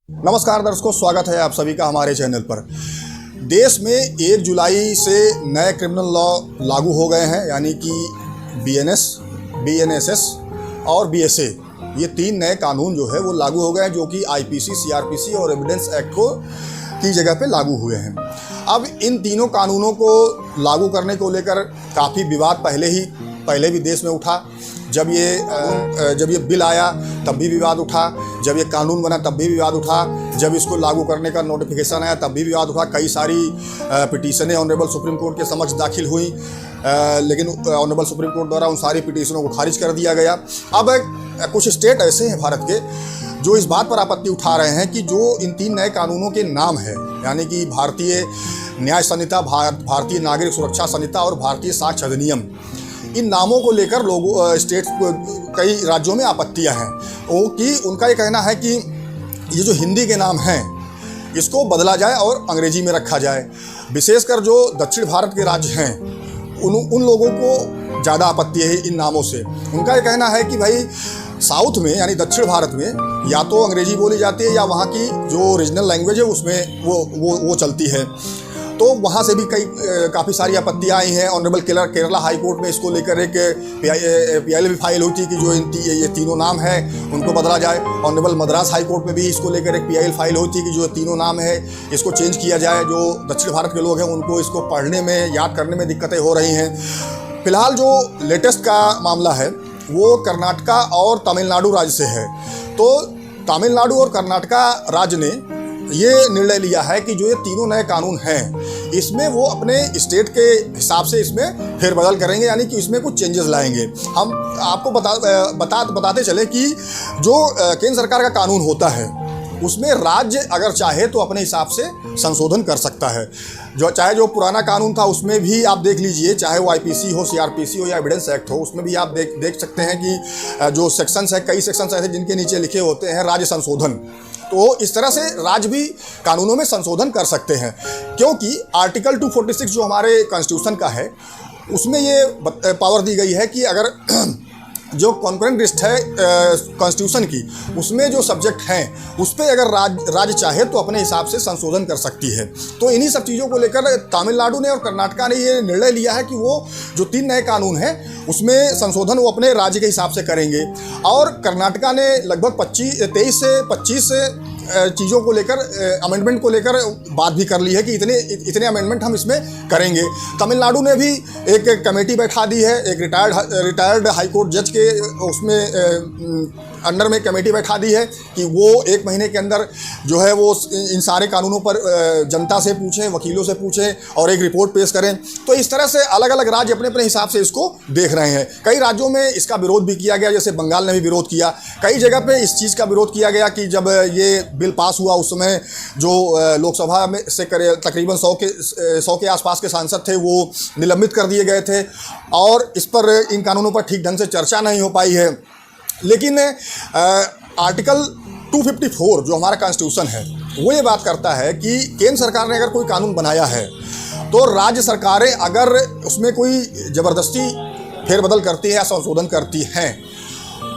नमस्कार दर्शकों, स्वागत है आप सभी का हमारे चैनल पर। देश में 1 जुलाई से नए क्रिमिनल लॉ लागू हो गए हैं, यानी कि BNS, BNSS और BSA, ये 3 नए कानून जो है वो लागू हो गए हैं, जो कि IPC, CRPC और एविडेंस एक्ट को की जगह पे लागू हुए हैं। अब इन तीनों कानूनों को लागू करने को लेकर काफ़ी विवाद पहले भी देश में उठा। जब ये बिल आया तब भी विवाद उठा, जब ये कानून बना तब भी विवाद उठा, जब इसको लागू करने का नोटिफिकेशन आया तब भी विवाद उठा। कई सारी पिटीशनें ऑनरेबल सुप्रीम कोर्ट के समक्ष दाखिल हुई, लेकिन ऑनरेबल सुप्रीम कोर्ट द्वारा उन सारी पिटीशनों को खारिज कर दिया गया। अब कुछ स्टेट ऐसे हैं भारत के जो इस बात पर आपत्ति उठा रहे हैं कि जो इन 3 नए कानूनों के नाम है, यानी कि भारतीय न्याय संहिता, भारतीय नागरिक सुरक्षा संहिता और भारतीय साक्ष्य अधिनियम, इन नामों को लेकर कई राज्यों में आपत्तियां हैं। कि उनका ये कहना है कि ये जो हिंदी के नाम हैं इसको बदला जाए और अंग्रेजी में रखा जाए। विशेषकर जो दक्षिण भारत के राज्य हैं उन लोगों को ज़्यादा आपत्ति है इन नामों से। उनका ये कहना है कि भाई साउथ में, यानी दक्षिण भारत में, या तो अंग्रेजी बोली जाती है या वहाँ की जो रीजनल लैंग्वेज है उसमें वो चलती है। तो वहाँ से भी काफ़ी सारी आपत्तियाँ आई हैं। ऑनरेबल केरला हाई कोर्ट में इसको लेकर एक PIL भी फाइल हुई थी कि जो ये तीनों नाम है उनको बदला जाए। ऑनरेबल मद्रास हाई कोर्ट में भी इसको लेकर एक PIL फाइल हुई थी कि जो तीनों नाम है इसको चेंज किया जाए। जो दक्षिण भारत के लोग हैं उनको इसको पढ़ने में, याद करने में दिक्कतें हो रही हैं। फिलहाल जो लेटेस्ट का मामला है वो कर्नाटका और तमिलनाडु राज्य से है। तो तमिलनाडु और कर्नाटका राज्य ने ये निर्णय लिया है कि जो ये तीनों नए कानून हैं इसमें वो अपने स्टेट के हिसाब से इसमें फेरबदल करेंगे, यानी कि इसमें कुछ चेंजेस लाएंगे। हम आपको बताते चले कि जो केंद्र सरकार का कानून होता है उसमें राज्य अगर चाहे तो अपने हिसाब से संशोधन कर सकता है। चाहे जो पुराना कानून था उसमें भी आप देख लीजिए, चाहे वो IPC हो, CRPC हो या एविडेंस एक्ट हो, उसमें भी आप देख सकते हैं कि जो सेक्शंस है, कई सेक्शंस ऐसे जिनके नीचे लिखे होते हैं राज्य संशोधन। तो इस तरह से राज्य भी कानूनों में संशोधन कर सकते हैं, क्योंकि आर्टिकल 246 जो हमारे कॉन्स्टिट्यूशन का है उसमें ये पावर दी गई है कि अगर जो कॉन्करेंट लिस्ट है कॉन्स्टिट्यूशन की, उसमें जो सब्जेक्ट हैं उस पर अगर राज्य चाहे तो अपने हिसाब से संशोधन कर सकती है। तो इन्हीं सब चीज़ों को लेकर तमिलनाडु ने और कर्नाटका ने ये निर्णय लिया है कि वो जो 3 नए कानून हैं उसमें संशोधन वो अपने राज्य के हिसाब से करेंगे। और कर्नाटका ने लगभग 23 से 25 चीज़ों को लेकर, अमेंडमेंट को लेकर बात भी कर ली है कि इतने अमेंडमेंट हम इसमें करेंगे। तमिलनाडु ने भी एक कमेटी बैठा दी है, एक रिटायर्ड हाई कोर्ट जज के उसमें अंडर में कमेटी बैठा दी है कि वो 1 महीने के अंदर जो है वो इन सारे कानूनों पर जनता से पूछें, वकीलों से पूछें और एक रिपोर्ट पेश करें। तो इस तरह से अलग अलग राज्य अपने अपने हिसाब से इसको देख रहे हैं। कई राज्यों में इसका विरोध भी किया गया, जैसे बंगाल ने भी विरोध किया। कई जगह पे इस चीज़ का विरोध किया गया कि जब ये बिल पास हुआ उस समय जो लोकसभा में से तकरीबन 100 के आसपास के सांसद थे वो निलंबित कर दिए गए थे और इस पर, इन कानूनों पर ठीक ढंग से चर्चा नहीं हो पाई है। लेकिन आर्टिकल 254 जो हमारा कॉन्स्टिट्यूशन है वो ये बात करता है कि केंद्र सरकार ने अगर कोई कानून बनाया है तो राज्य सरकारें अगर उसमें कोई ज़बरदस्ती फेरबदल करती है या संशोधन करती हैं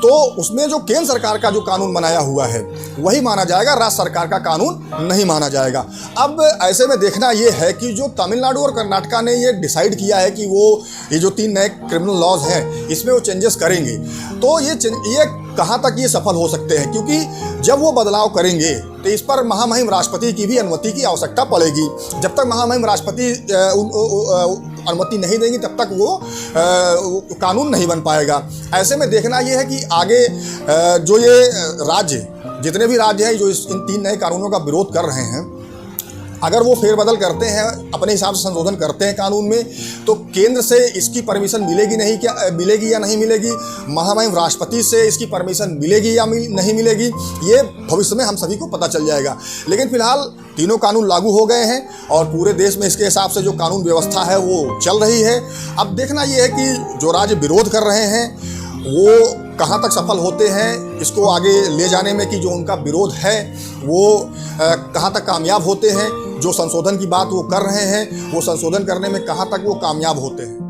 तो उसमें जो केंद्र सरकार का जो कानून बनाया हुआ है वही माना जाएगा, राज्य सरकार का कानून नहीं माना जाएगा। अब ऐसे में देखना ये है कि जो तमिलनाडु और कर्नाटका ने ये डिसाइड किया है कि वो ये जो 3 नए क्रिमिनल लॉज हैं इसमें वो चेंजेस करेंगे, तो ये कहाँ तक ये सफल हो सकते हैं, क्योंकि जब वो बदलाव करेंगे तो इस पर महामहिम राष्ट्रपति की भी अनुमति की आवश्यकता पड़ेगी। जब तक महामहिम राष्ट्रपति अनुमति नहीं देंगी तब तक वो कानून नहीं बन पाएगा। ऐसे में देखना ये है कि आगे जो ये राज्य, जितने भी राज्य हैं जो इन 3 नए कानूनों का विरोध कर रहे हैं, अगर वो फेरबदल करते हैं, अपने हिसाब से संशोधन करते हैं कानून में, तो केंद्र से इसकी परमिशन मिलेगी या नहीं मिलेगी, महामहिम राष्ट्रपति से इसकी परमिशन मिलेगी या नहीं मिलेगी, ये भविष्य में हम सभी को पता चल जाएगा। लेकिन फिलहाल तीनों कानून लागू हो गए हैं और पूरे देश में इसके हिसाब से जो कानून व्यवस्था है वो चल रही है। अब देखना ये है कि जो राज्य विरोध कर रहे हैं वो कहाँ तक सफल होते हैं इसको आगे ले जाने में, कि जो उनका विरोध है वो कहाँ तक कामयाब होते हैं, जो संशोधन की बात वो कर रहे हैं वो संशोधन करने में कहाँ तक वो कामयाब होते हैं।